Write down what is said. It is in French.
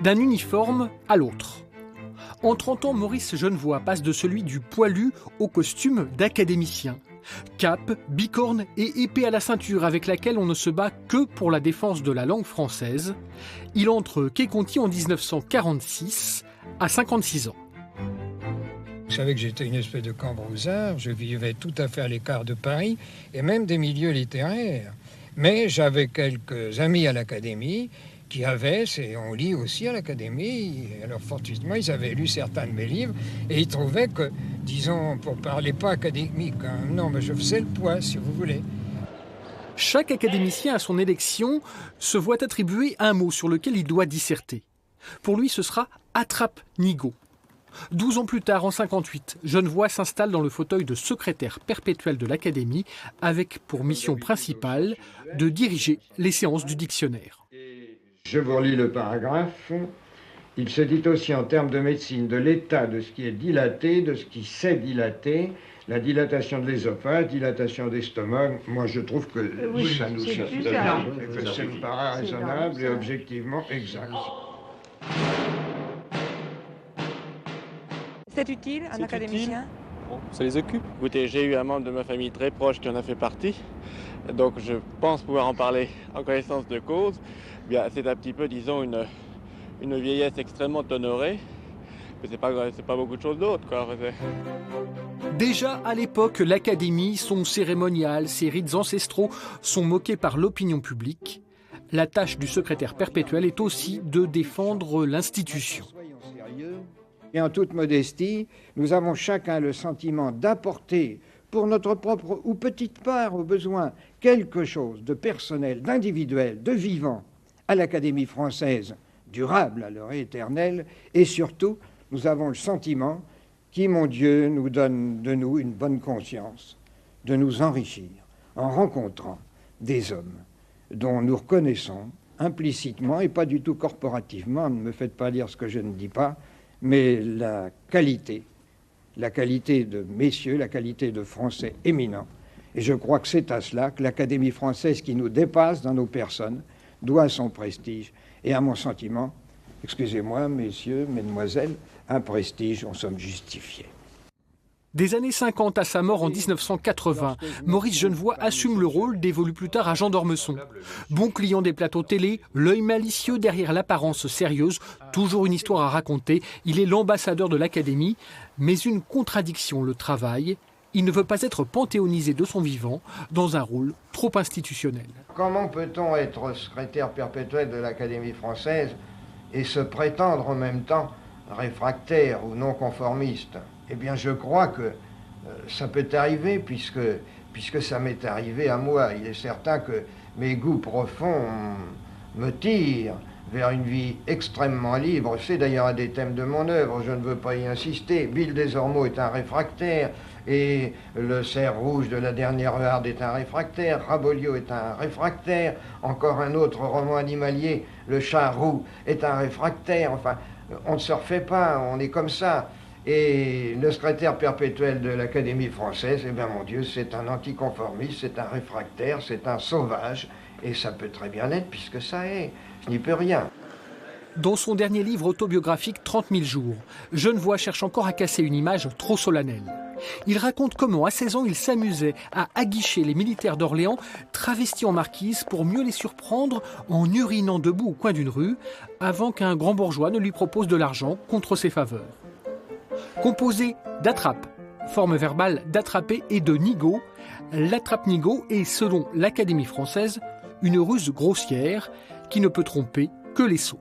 D'un uniforme à l'autre. En 30 ans, Maurice Genevoix passe de celui du poilu au costume d'académicien. Cape, bicorne et épée à la ceinture avec laquelle on ne se bat que pour la défense de la langue française. Il entre quai Conti en 1946, à 56 ans. Vous savez que j'étais une espèce de cambrousard, je vivais tout à fait à l'écart de Paris et même des milieux littéraires. Mais j'avais quelques amis à l'académie qui avaient, on lit aussi à l'académie, alors fortuitement ils avaient lu certains de mes livres et ils trouvaient que, disons, pour parler pas académique, hein, non mais je faisais le poids si vous voulez. Chaque académicien à son élection se voit attribuer un mot sur lequel il doit disserter. Pour lui ce sera « attrape-nigaud ». 12 ans plus tard, en 1958, Genevoix s'installe dans le fauteuil de secrétaire perpétuel de l'Académie avec pour mission principale de diriger les séances du dictionnaire. Je vous relis le paragraphe. Il se dit aussi en termes de médecine de l'état de ce qui est dilaté, de ce qui s'est dilaté, la dilatation de l'œsophage, dilatation d'estomac. Moi, je trouve que ça nous suffit. Ça me paraît raisonnable et objectivement exact. C'est utile, un académicien ? Bon, ça les occupe. Écoutez, j'ai eu un membre de ma famille très proche qui en a fait partie, donc je pense pouvoir en parler en connaissance de cause. Bien, c'est un petit peu, disons, une vieillesse extrêmement honorée, mais c'est pas beaucoup de choses d'autres, quoi. Déjà à l'époque, l'Académie, son cérémonial, ses rites ancestraux sont moqués par l'opinion publique. La tâche du secrétaire perpétuel est aussi de défendre l'institution. Et en toute modestie, nous avons chacun le sentiment d'apporter pour notre propre ou petite part au besoin quelque chose de personnel, d'individuel, de vivant à l'Académie française, durable à l'heure éternelle, et surtout, nous avons le sentiment qui, mon Dieu, nous donne de nous une bonne conscience, de nous enrichir en rencontrant des hommes dont nous reconnaissons implicitement et pas du tout corporativement, ne me faites pas dire ce que je ne dis pas, mais la qualité de messieurs, la qualité de Français éminents. Et je crois que c'est à cela que l'Académie française, qui nous dépasse dans nos personnes, doit son prestige. Et à mon sentiment, excusez-moi, messieurs, mesdemoiselles, un prestige, en sommes justifiés. Des années 50 à sa mort en 1980, Maurice Genevoix assume le rôle dévolu plus tard à Jean d'Ormesson. Bon client des plateaux télé, l'œil malicieux derrière l'apparence sérieuse, toujours une histoire à raconter. Il est l'ambassadeur de l'Académie, mais une contradiction le travaille. Il ne veut pas être panthéonisé de son vivant dans un rôle trop institutionnel. Comment peut-on être secrétaire perpétuel de l'Académie française et se prétendre en même temps réfractaire ou non conformiste ? Eh bien, je crois que ça peut arriver puisque ça m'est arrivé à moi. Il est certain que mes goûts profonds me tirent vers une vie extrêmement libre. C'est d'ailleurs un des thèmes de mon œuvre, je ne veux pas y insister. Bill des Ormeaux est un réfractaire et le cerf rouge de la dernière Harde est un réfractaire, Rabelio est un réfractaire, encore un autre roman animalier, Le chat roux, est un réfractaire. Enfin, on ne se refait pas, on est comme ça. Et le secrétaire perpétuel de l'Académie française, eh bien mon Dieu, c'est un anticonformiste, c'est un réfractaire, c'est un sauvage, et ça peut très bien l'être puisque ça est, je n'y peux rien. Dans son dernier livre autobiographique 30 000 jours, Genevoix cherche encore à casser une image trop solennelle. Il raconte comment, à 16 ans, il s'amusait à aguicher les militaires d'Orléans travestis en marquise pour mieux les surprendre en urinant debout au coin d'une rue avant qu'un grand bourgeois ne lui propose de l'argent contre ses faveurs. Composé d'attrape, forme verbale d'attraper, et de nigaud, l'attrape-nigaud est, selon l'Académie française, une ruse grossière qui ne peut tromper que les sots.